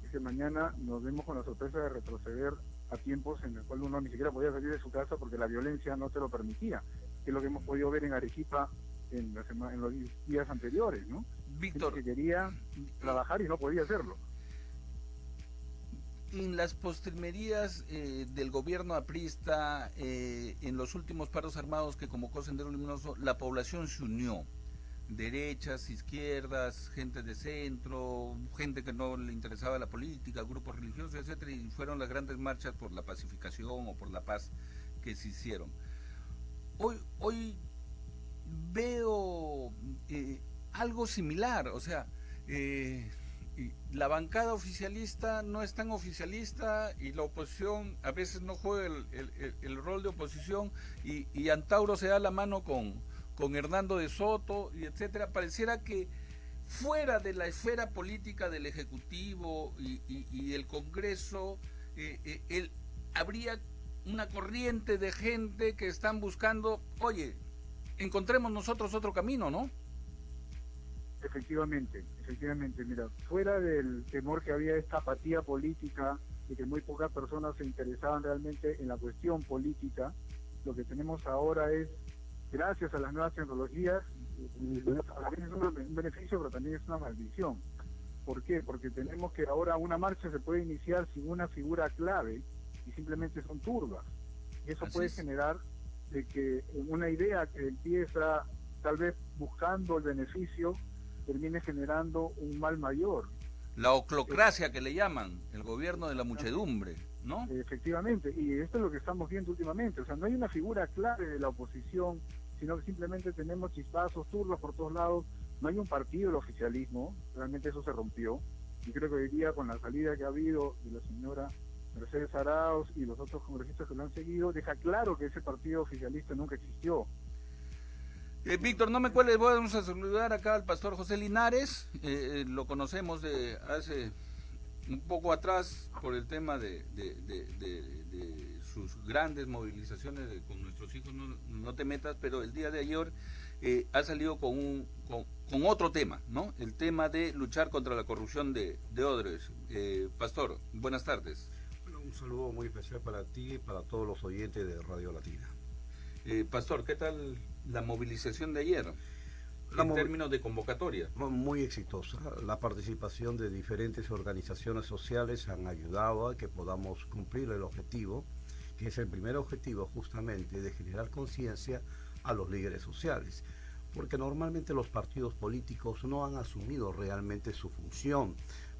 es que mañana nos vemos con la sorpresa de retroceder a tiempos en los cuales uno ni siquiera podía salir de su casa porque la violencia no te lo permitía, que es lo que hemos podido ver en Arequipa en los días anteriores, ¿no? Víctor, gente que quería trabajar y no podía hacerlo. En las postrimerías del gobierno aprista, en los últimos paros armados que convocó Sendero Luminoso, la población se unió. Derechas, izquierdas, gente de centro, gente que no le interesaba la política, grupos religiosos, etcétera, y fueron las grandes marchas por la pacificación o por la paz que se hicieron. Hoy veo algo similar, o sea, la bancada oficialista no es tan oficialista y la oposición a veces no juega el rol de oposición y Antauro se da la mano con Hernando de Soto y etcétera. Pareciera que fuera de la esfera política del Ejecutivo y el Congreso habría una corriente de gente que están buscando, oye, encontremos nosotros otro camino, ¿no? Efectivamente, mira, fuera del temor que había, esta apatía política y que muy pocas personas se interesaban realmente en la cuestión política, lo que tenemos ahora es, gracias a las nuevas tecnologías, es un beneficio, pero también es una maldición. ¿Por qué? Porque tenemos que ahora una marcha se puede iniciar sin una figura clave y simplemente son turbas. Y eso puede generar de que una idea que empieza tal vez buscando el beneficio termine generando un mal mayor. La oclocracia que le llaman, el gobierno de la muchedumbre, ¿no? Efectivamente, y esto es lo que estamos viendo últimamente. O sea, no hay una figura clave de la oposición, sino que simplemente tenemos chispazos, turbas por todos lados. No hay un partido del oficialismo, realmente eso se rompió. Y creo que hoy día, con la salida que ha habido de la señora Mercedes Arauz y los otros congresistas que lo han seguido, deja claro que ese partido oficialista nunca existió. Víctor, no me cuelgues, vamos a saludar acá al pastor José Linares, lo conocemos de hace un poco atrás por el tema de sus grandes movilizaciones con nuestros hijos, no te metas, pero el día de ayer ha salido con otro tema, ¿no? El tema de luchar contra la corrupción de Odebrecht. Pastor, buenas tardes. Bueno, un saludo muy especial para ti y para todos los oyentes de Radio Latina. Pastor, ¿qué tal la movilización de ayer en términos de convocatoria? Muy exitosa. La participación de diferentes organizaciones sociales han ayudado a que podamos cumplir el objetivo, que es el primer objetivo justamente de generar conciencia a los líderes sociales, porque normalmente los partidos políticos no han asumido realmente su función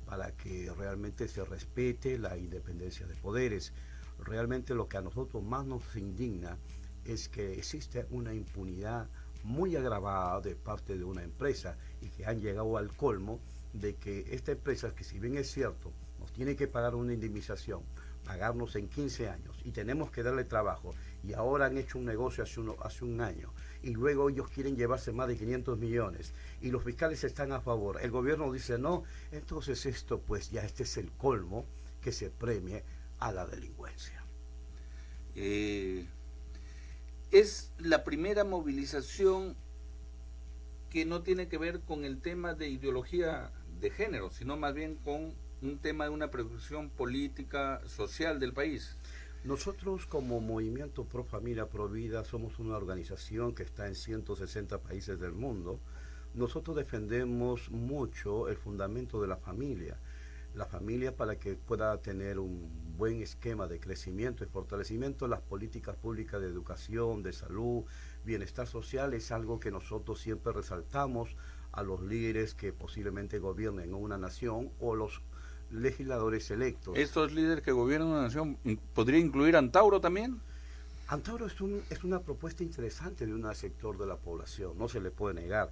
para que realmente se respete la independencia de poderes. Realmente lo que a nosotros más nos indigna es que existe una impunidad muy agravada de parte de una empresa y que han llegado al colmo de que esta empresa, que si bien es cierto, nos tiene que pagar una indemnización, pagarnos en 15 años y tenemos que darle trabajo, y ahora han hecho un negocio hace un año y luego ellos quieren llevarse más de 500 millones y los fiscales están a favor, el gobierno dice no, entonces esto pues ya este es el colmo que se premie a la delincuencia. Es la primera movilización que no tiene que ver con el tema de ideología de género, sino más bien con un tema de una producción política, social del país. Nosotros como Movimiento Pro Familia Pro Vida somos una organización que está en 160 países del mundo. Nosotros defendemos mucho el fundamento de la familia para que pueda tener un buen esquema de crecimiento y fortalecimiento. Las políticas públicas de educación, de salud, bienestar social es algo que nosotros siempre resaltamos a los líderes que posiblemente gobiernen una nación o los legisladores electos. ¿Estos líderes que gobiernan una nación podría incluir Antauro también? Antauro es una propuesta interesante de un sector de la población, no se le puede negar.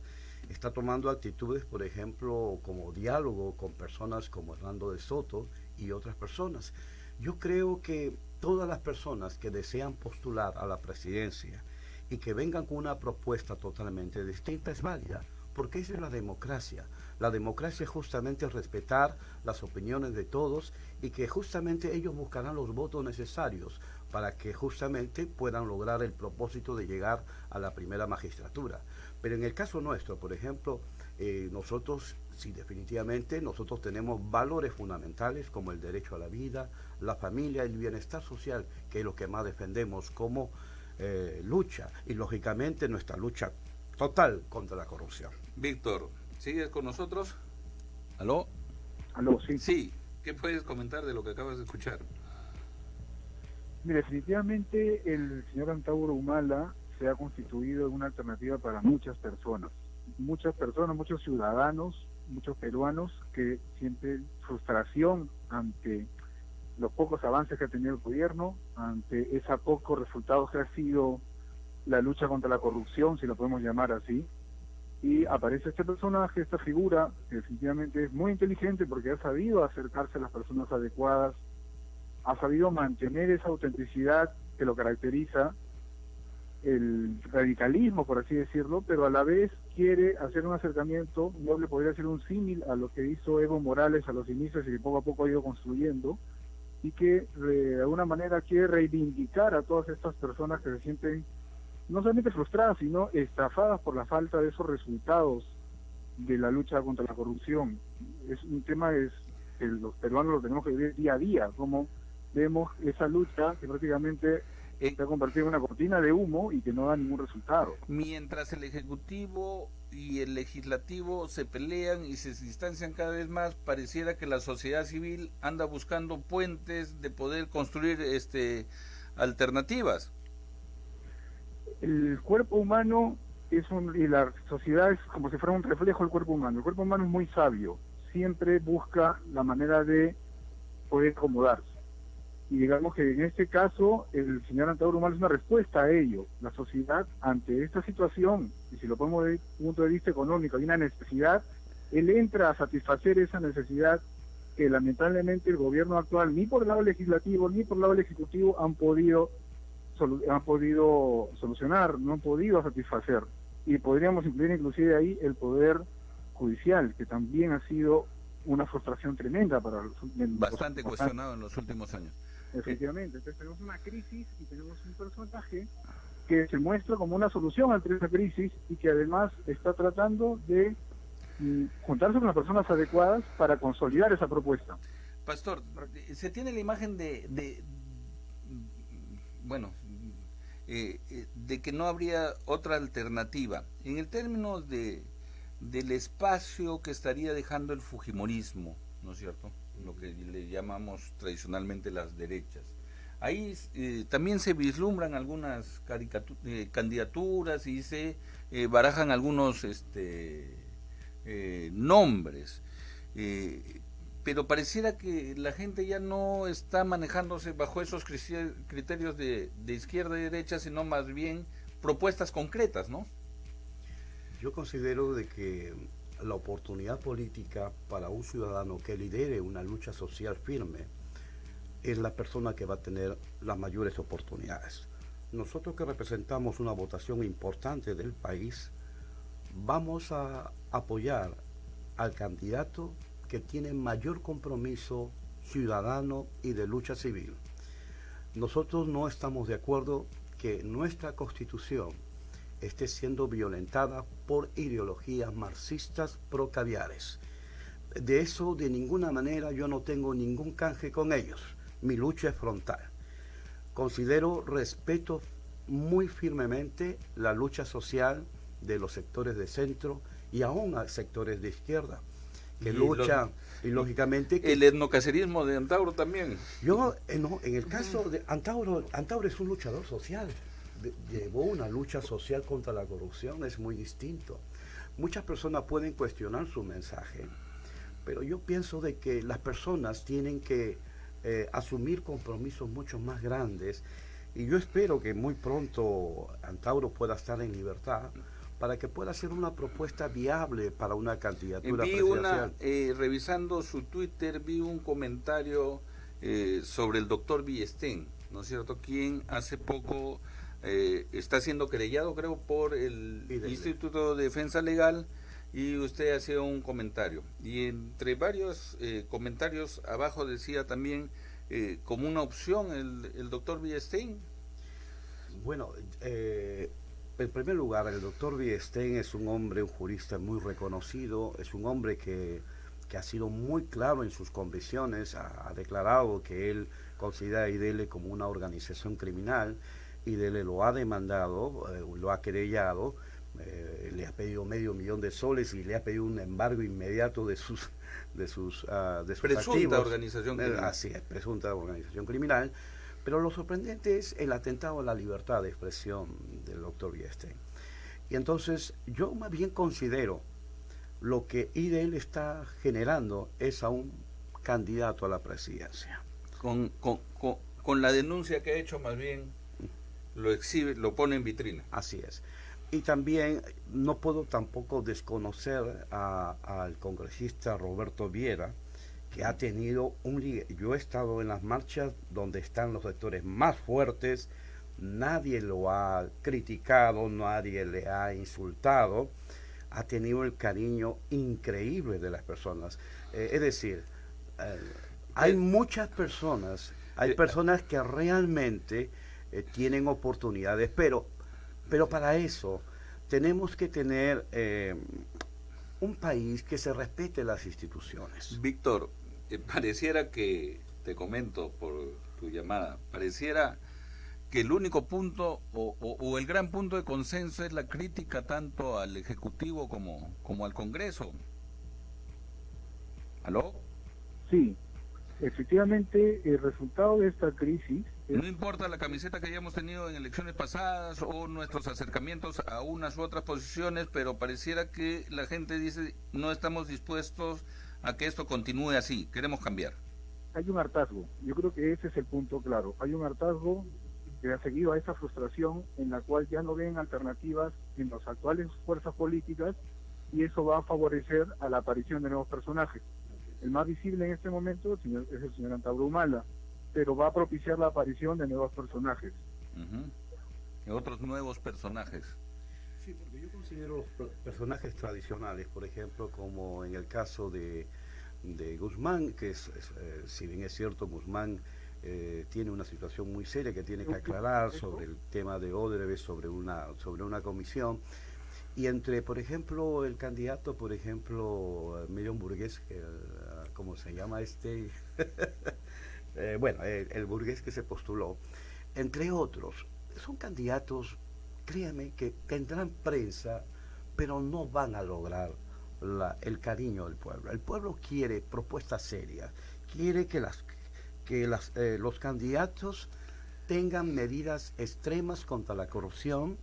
Está tomando actitudes, por ejemplo, como diálogo con personas como Hernando de Soto y otras personas. Yo creo que todas las personas que desean postular a la presidencia y que vengan con una propuesta totalmente distinta es válida, porque esa es la democracia. La democracia es justamente respetar las opiniones de todos y que justamente ellos buscarán los votos necesarios para que justamente puedan lograr el propósito de llegar a la primera magistratura. Pero en el caso nuestro, por ejemplo, nosotros, sí, definitivamente, nosotros tenemos valores fundamentales como el derecho a la vida, la familia, el bienestar social, que es lo que más defendemos como lucha, y lógicamente nuestra lucha total contra la corrupción. Víctor, ¿sigues con nosotros? ¿Aló? ¿Aló? Sí. Sí, ¿qué puedes comentar de lo que acabas de escuchar? Mire, definitivamente el señor Antauro Humala se ha constituido en una alternativa para muchas personas, muchos ciudadanos, muchos peruanos que sienten frustración ante los pocos avances que ha tenido el gobierno, ante esos pocos resultados que ha sido la lucha contra la corrupción, si lo podemos llamar así, y aparece este personaje, esta figura, que definitivamente es muy inteligente porque ha sabido acercarse a las personas adecuadas, ha sabido mantener esa autenticidad que lo caracteriza, el radicalismo, por así decirlo, pero a la vez quiere hacer un acercamiento, yo le podría hacer un símil a lo que hizo Evo Morales a los inicios y que poco a poco ha ido construyendo, y que de alguna manera quiere reivindicar a todas estas personas que se sienten no solamente frustradas, sino estafadas por la falta de esos resultados de la lucha contra la corrupción. Es un tema que los peruanos lo tenemos que vivir día a día, como vemos esa lucha que prácticamente se ha convertido en una cortina de humo y que no da ningún resultado. Mientras el Ejecutivo y el Legislativo se pelean y se distancian cada vez más, pareciera que la sociedad civil anda buscando puentes de poder construir alternativas. El cuerpo humano y la sociedad es como si fuera un reflejo del cuerpo humano. El cuerpo humano es muy sabio, siempre busca la manera de poder acomodarse. Y digamos que en este caso el señor Antauro Humala es una respuesta a ello. La sociedad ante esta situación, y si lo ponemos desde un punto de vista económico, hay una necesidad, él entra a satisfacer esa necesidad que lamentablemente el gobierno actual, ni por el lado legislativo ni por el lado del ejecutivo, han podido solucionar, no han podido satisfacer. Y podríamos incluir inclusive ahí el poder judicial, que también ha sido una frustración tremenda para bastante cuestionado en los últimos años. Efectivamente, entonces tenemos una crisis y tenemos un personaje que se muestra como una solución ante esa crisis y que además está tratando de juntarse con las personas adecuadas para consolidar esa propuesta. Pastor, se tiene la imagen de que no habría otra alternativa. En el término del espacio que estaría dejando el fujimorismo, ¿no es cierto?, lo que le llamamos tradicionalmente las derechas. Ahí también se vislumbran algunas candidaturas y se barajan algunos nombres, pero pareciera que la gente ya no está manejándose bajo esos criterios de izquierda y derecha, sino más bien propuestas concretas, ¿no? Yo considero de que la oportunidad política para un ciudadano que lidere una lucha social firme es la persona que va a tener las mayores oportunidades. Nosotros que representamos una votación importante del país, vamos a apoyar al candidato que tiene mayor compromiso ciudadano y de lucha civil. Nosotros no estamos de acuerdo que nuestra Constitución esté siendo violentada por ideologías marxistas procaviares. De eso de ninguna manera yo no tengo ningún canje con ellos. Mi lucha es frontal. Respeto muy firmemente la lucha social de los sectores de centro y aún a sectores de izquierda que luchan y lógicamente que el etnocacerismo de Antauro también. Yo en el caso de Antauro es un luchador social. Llevó una lucha social contra la corrupción, es muy distinto. Muchas personas pueden cuestionar su mensaje, pero yo pienso de que las personas tienen que asumir compromisos mucho más grandes, y yo espero que muy pronto Antauro pueda estar en libertad para que pueda hacer una propuesta viable para una candidatura presidencial. Revisando su Twitter, vi un comentario sobre el doctor Villestén, ¿no es cierto?, quien hace poco está siendo querellado, creo, por el Instituto de Defensa Legal, y usted hacía un comentario. Y entre varios comentarios abajo decía también como una opción el doctor Villestén. Bueno, en primer lugar, el doctor Villestén es un hombre, un jurista muy reconocido, es un hombre que ha sido muy claro en sus convicciones, ha declarado que él considera a IDL como una organización criminal. IDL lo ha demandado, lo ha querellado, le ha pedido $500,000 de soles y le ha pedido un embargo inmediato de sus presunta activos. Organización criminal. Así es, presunta organización criminal. Pero lo sorprendente es el atentado a la libertad de expresión del doctor Villestén. Y entonces yo más bien considero lo que IDL está generando es a un candidato a la presidencia. Con la denuncia que ha hecho, más bien lo exhibe, lo pone en vitrina. Así es. Y también no puedo tampoco desconocer al congresista Roberto Viera, que ha tenido yo he estado en las marchas donde están los sectores más fuertes, nadie lo ha criticado, nadie le ha insultado, ha tenido el cariño increíble de las personas. Es decir, hay muchas personas, hay personas que realmente tienen oportunidades, pero Pero para eso tenemos que tener un país que se respete las instituciones. Víctor, pareciera que, te comento por tu llamada, pareciera que el único punto o el gran punto de consenso es la crítica tanto al Ejecutivo como al Congreso. ¿Aló? Sí, efectivamente el resultado de esta crisis... No importa la camiseta que hayamos tenido en elecciones pasadas o nuestros acercamientos a unas u otras posiciones, pero pareciera que la gente dice no estamos dispuestos a que esto continúe así, queremos cambiar. Hay un hartazgo, yo creo que ese es el punto claro. Hay un hartazgo que ha seguido a esa frustración en la cual ya no ven alternativas en las actuales fuerzas políticas y eso va a favorecer a la aparición de nuevos personajes. El más visible en este momento es el señor Antabro Humala, pero va a propiciar la aparición de nuevos personajes. Otros nuevos personajes. Sí, porque yo considero los personajes tradicionales, por ejemplo, como en el caso de Guzmán, que si bien es cierto, Guzmán tiene una situación muy seria que tiene que aclarar sobre el tema de Odebrecht, sobre una comisión, y entre, por ejemplo, el candidato, por ejemplo, Millón Burgués, ¿cómo se llama este? Bueno, el burgués que se postuló, entre otros, son candidatos, créanme, que tendrán prensa, pero no van a lograr el cariño del pueblo. El pueblo quiere propuestas serias, quiere que los candidatos tengan medidas extremas contra la corrupción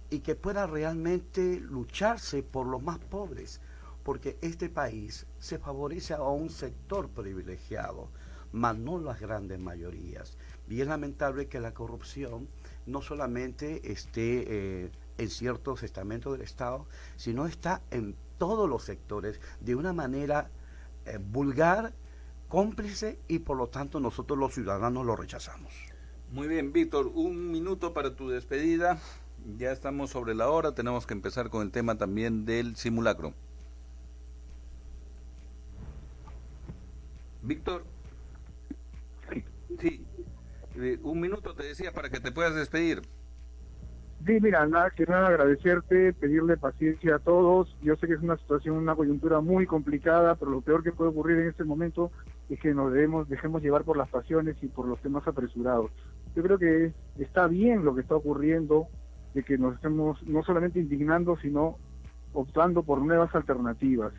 y que pueda realmente lucharse por los más pobres, porque este país se favorece a un sector privilegiado, mas no las grandes mayorías. Y es lamentable que la corrupción no solamente esté en ciertos estamentos del Estado, sino está en todos los sectores de una manera vulgar, cómplice, y por lo tanto nosotros los ciudadanos lo rechazamos. Muy bien, Víctor, un minuto para tu despedida. Ya estamos sobre la hora, tenemos que empezar con el tema también del simulacro. Víctor. Sí, un minuto te decía para que te puedas despedir. Sí, mira, nada, agradecerte, pedirle paciencia a todos. Yo sé que es una situación, una coyuntura muy complicada, pero lo peor que puede ocurrir en este momento es que nos dejemos llevar por las pasiones y por los temas apresurados. Yo creo que está bien lo que está ocurriendo, de que nos estemos no solamente indignando, sino optando por nuevas alternativas.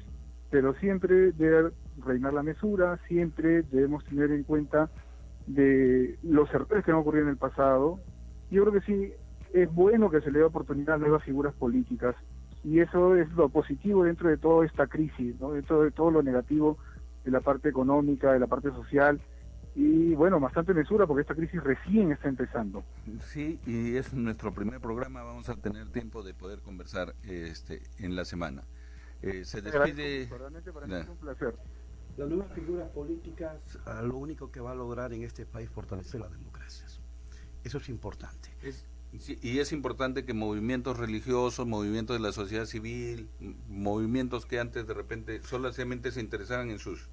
Pero siempre debe reinar la mesura, siempre debemos tener en cuenta de los errores que han ocurrido en el pasado. Yo creo que sí, es bueno que se le dé oportunidad a nuevas figuras políticas, y eso es lo positivo dentro de toda esta crisis, ¿no? Dentro de todo lo negativo de la parte económica, de la parte social, y bueno, bastante mesura porque esta crisis recién está empezando. Sí, y es nuestro primer programa, vamos a tener tiempo de poder conversar en la semana. Se despide... Realmente para mí es un placer. Las nuevas figuras políticas lo único que va a lograr en este país es fortalecer las democracias. Eso es importante. Sí, y es importante que movimientos religiosos, movimientos de la sociedad civil, movimientos que antes de repente solamente se interesaban en sus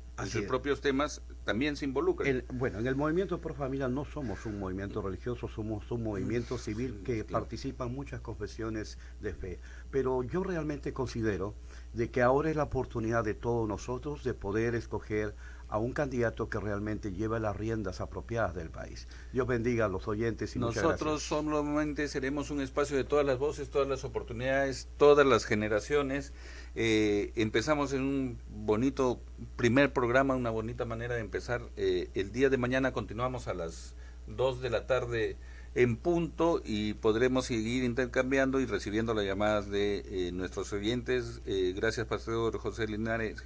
propios temas, también se involucren. Bueno, en el movimiento Pro Familia no somos un movimiento religioso, somos un movimiento civil que participan muchas confesiones de fe. Pero yo realmente considero de que ahora es la oportunidad de todos nosotros de poder escoger a un candidato que realmente lleve las riendas apropiadas del país. Dios bendiga a los oyentes y muchas gracias. Nosotros solamente seremos un espacio de todas las voces, todas las oportunidades, todas las generaciones. Empezamos en un bonito primer programa, una bonita manera de empezar. El día de mañana continuamos a las 2 de la tarde en punto y podremos seguir intercambiando y recibiendo las llamadas de nuestros oyentes. Gracias, Pastor José Linares,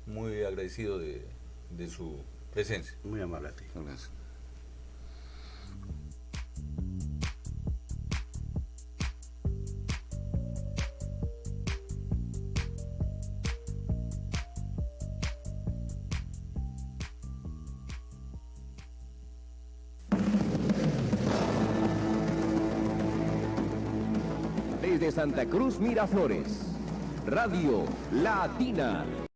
muy agradecido de su presencia. Muy amable a ti. Gracias. Desde Santa Cruz, Miraflores, Radio Latina.